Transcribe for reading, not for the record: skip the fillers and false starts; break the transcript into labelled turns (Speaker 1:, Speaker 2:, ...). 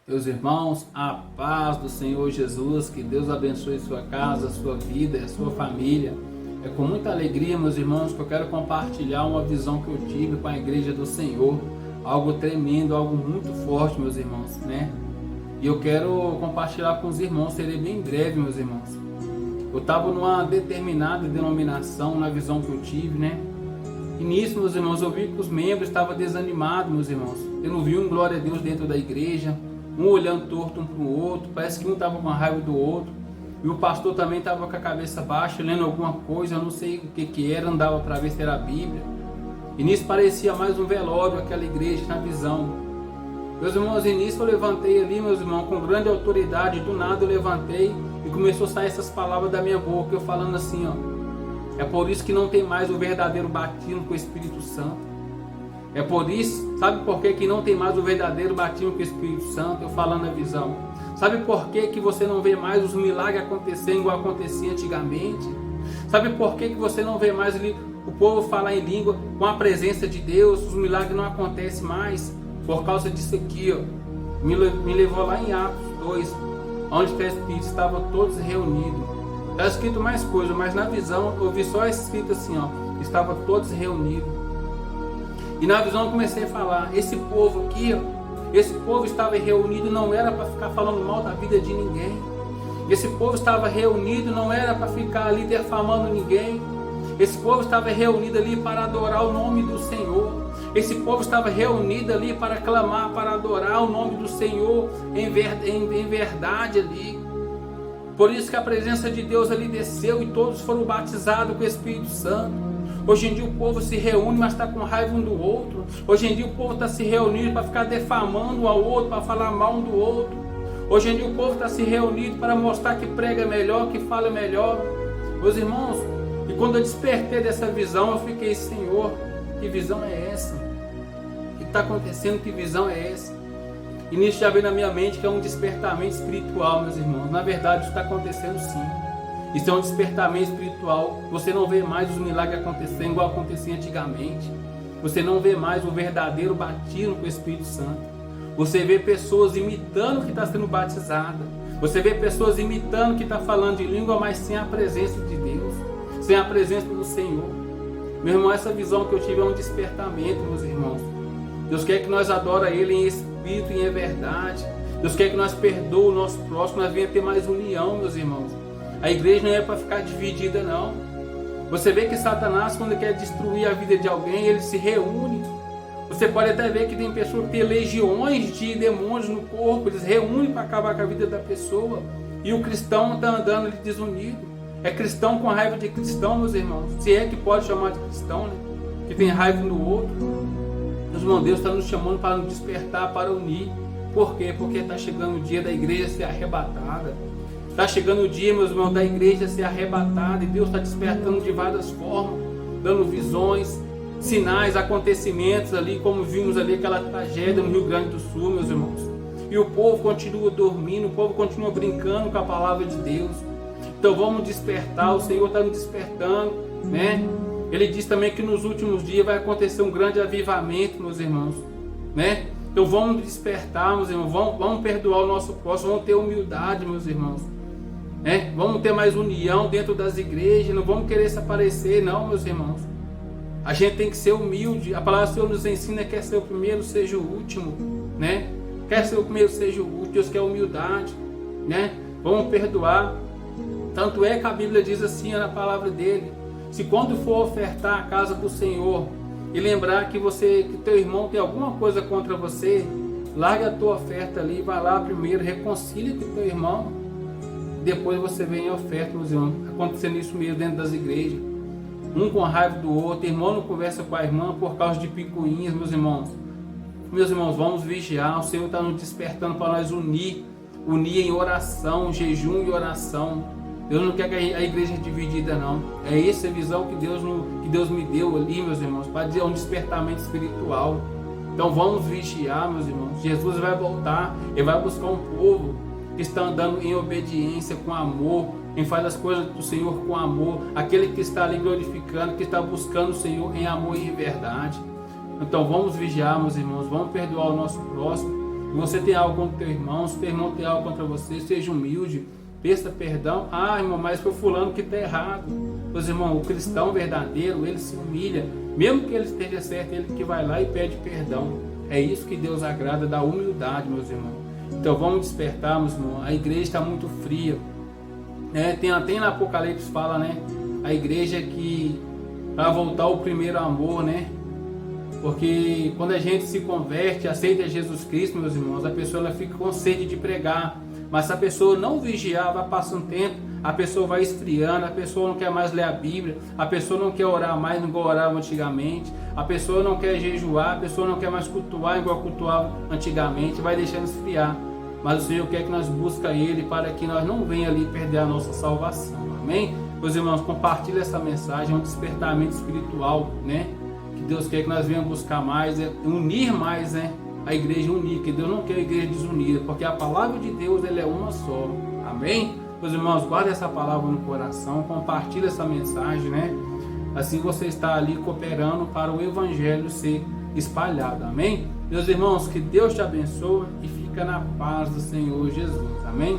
Speaker 1: Meus irmãos, a paz do Senhor Jesus, que Deus abençoe sua casa, sua vida, a sua família. É com muita alegria, meus irmãos, que eu quero compartilhar uma visão que eu tive com a igreja do Senhor. Algo tremendo, algo muito forte, meus irmãos, né? E eu quero compartilhar com os irmãos, serei bem breve, meus irmãos. Eu estava numa determinada denominação, na visão que eu tive, né? E nisso, meus irmãos, eu vi que os membros estavam desanimados, meus irmãos. Eu não vi um glória a Deus dentro da igreja, um olhando torto um para o outro, parece que um estava com raiva do outro. E o pastor também estava com a cabeça baixa, lendo alguma coisa, eu não sei o que era, andava para ver se era a Bíblia. E nisso parecia mais um velório, aquela igreja na visão. Meus irmãos, e nisso eu levantei ali, meus irmãos, com grande autoridade, do nada eu levantei e começou a sair essas palavras da minha boca, eu falando assim, ó. É por isso que não tem mais o verdadeiro batismo com o Espírito Santo. É por isso, sabe por que não tem mais o verdadeiro batismo com o Espírito Santo? Eu falando a visão. Sabe por que você não vê mais os milagres acontecendo igual acontecia antigamente? Sabe por que você não vê mais ali o povo falar em língua com a presença de Deus? Os milagres não acontecem mais por causa disso aqui, ó. Me levou lá em Atos 2, onde está escrito, estavam todos reunidos. Está escrito mais coisa, mas na visão eu vi só escrito assim, ó, estavam todos reunidos. E na visão eu comecei a falar, esse povo aqui, ó, esse povo estava reunido, não era para ficar falando mal da vida de ninguém. Esse povo estava reunido, não era para ficar ali defamando ninguém. Esse povo estava reunido ali para adorar o nome do Senhor. Esse povo estava reunido ali para clamar, para adorar o nome do Senhor em verdade ali. Por isso que a presença de Deus ali desceu e todos foram batizados com o Espírito Santo. Hoje em dia o povo se reúne, mas está com raiva um do outro. Hoje em dia o povo está se reunindo para ficar defamando um ao outro, para falar mal um do outro. Hoje em dia o povo está se reunindo para mostrar que prega melhor, que fala melhor. Meus irmãos, e quando eu despertei dessa visão, eu fiquei, Senhor, que visão é essa? O que está acontecendo? Que visão é essa? E nisso já veio na minha mente que é um despertamento espiritual, meus irmãos. Na verdade, isso está acontecendo sim. Isso é um despertamento espiritual. Você não vê mais os milagres acontecendo igual acontecia antigamente. Você não vê mais o verdadeiro batismo com o Espírito Santo. Você vê pessoas imitando que está sendo batizada. Você vê pessoas imitando que está falando de língua, mas sem a presença de Deus, sem a presença do Senhor. Meu irmão, essa visão que eu tive é um despertamento, meus irmãos. Deus quer que nós adoremos Ele em espírito e em verdade. Deus quer que nós perdoemos o nosso próximo, nós venhamos ter mais união, meus irmãos. A igreja não é para ficar dividida, não. Você vê que Satanás, quando quer destruir a vida de alguém, ele se reúne. Você pode até ver que tem pessoas que têm legiões de demônios no corpo, eles reúnem para acabar com a vida da pessoa. E o cristão está andando ali desunido. É cristão com raiva de cristão, meus irmãos. Se é que pode chamar de cristão, né? Que tem raiva um do outro. Meus irmãos, Deus está nos chamando para nos despertar, para unir. Por quê? Porque está chegando o dia da igreja ser arrebatada. Está chegando o dia, meus irmãos, da igreja ser arrebatada. E Deus está despertando de várias formas. Dando visões, sinais, acontecimentos ali. Como vimos ali aquela tragédia no Rio Grande do Sul, meus irmãos. E o povo continua dormindo. O povo continua brincando com a palavra de Deus. Então vamos despertar. O Senhor está nos despertando, né? Ele diz também que nos últimos dias vai acontecer um grande avivamento, meus irmãos, né? Então vamos despertar, meus irmãos, vamos perdoar o nosso próximo, vamos ter humildade, meus irmãos, né? Vamos ter mais união dentro das igrejas, não vamos querer se aparecer, não, meus irmãos. A gente tem que ser humilde. A palavra do Senhor nos ensina que quer ser o primeiro, seja o último, né? Quer ser o primeiro, seja o último. Deus quer humildade, né? Vamos perdoar. Tanto é que a Bíblia diz assim na palavra dele: se quando for ofertar a casa do Senhor e lembrar que teu irmão tem alguma coisa contra você, larga a tua oferta ali, vai lá primeiro, reconcilia com teu irmão, depois você vem em oferta, meus irmãos. Acontecendo isso mesmo dentro das igrejas, um com raiva do outro, irmão não conversa com a irmã por causa de picuinhas, meus irmãos. Meus irmãos, vamos vigiar. O Senhor está nos despertando para nós unir em oração, jejum e oração. Deus não quer que a igreja é dividida, não. É essa a visão que Deus me deu ali, meus irmãos, para dizer um despertamento espiritual. Então vamos vigiar, meus irmãos. Jesus vai voltar, Ele vai buscar um povo que está andando em obediência, com amor, quem faz as coisas do Senhor com amor, aquele que está ali glorificando, que está buscando o Senhor em amor e em verdade. Então vamos vigiar, meus irmãos, vamos perdoar o nosso próximo. Se você tem algo contra o teu irmão, se o teu irmão tem algo contra você, seja humilde, peça perdão. Ah, irmão, mas foi fulano que está errado. Meus irmãos, o cristão verdadeiro, ele se humilha, mesmo que ele esteja certo, ele que vai lá e pede perdão. É isso que Deus agrada, da humildade, meus irmãos. Então vamos despertar, meus irmãos. A igreja está muito fria. Tem até no Apocalipse fala, né? A igreja que para voltar ao primeiro amor, né? Porque quando a gente se converte, aceita Jesus Cristo, meus irmãos, a pessoa ela fica com sede de pregar. Mas se a pessoa não vigiar, vai passando tempo, a pessoa vai esfriando, a pessoa não quer mais ler a Bíblia, a pessoa não quer orar mais, não orava antigamente, a pessoa não quer jejuar, a pessoa não quer mais cultuar igual cultuava antigamente, vai deixando esfriar. Mas o Senhor quer que nós busquemos Ele para que nós não venhamos ali perder a nossa salvação. Amém? Meus irmãos, compartilhe essa mensagem, é um despertamento espiritual, né? Que Deus quer que nós venhamos buscar mais, unir mais, né? A igreja unir, que Deus não quer a igreja desunida, porque a palavra de Deus ela é uma só. Amém? Meus irmãos, guarde essa palavra no coração, compartilhe essa mensagem, né? Assim você está ali cooperando para o evangelho ser espalhado. Amém? Meus irmãos, que Deus te abençoe e fica na paz do Senhor Jesus. Amém?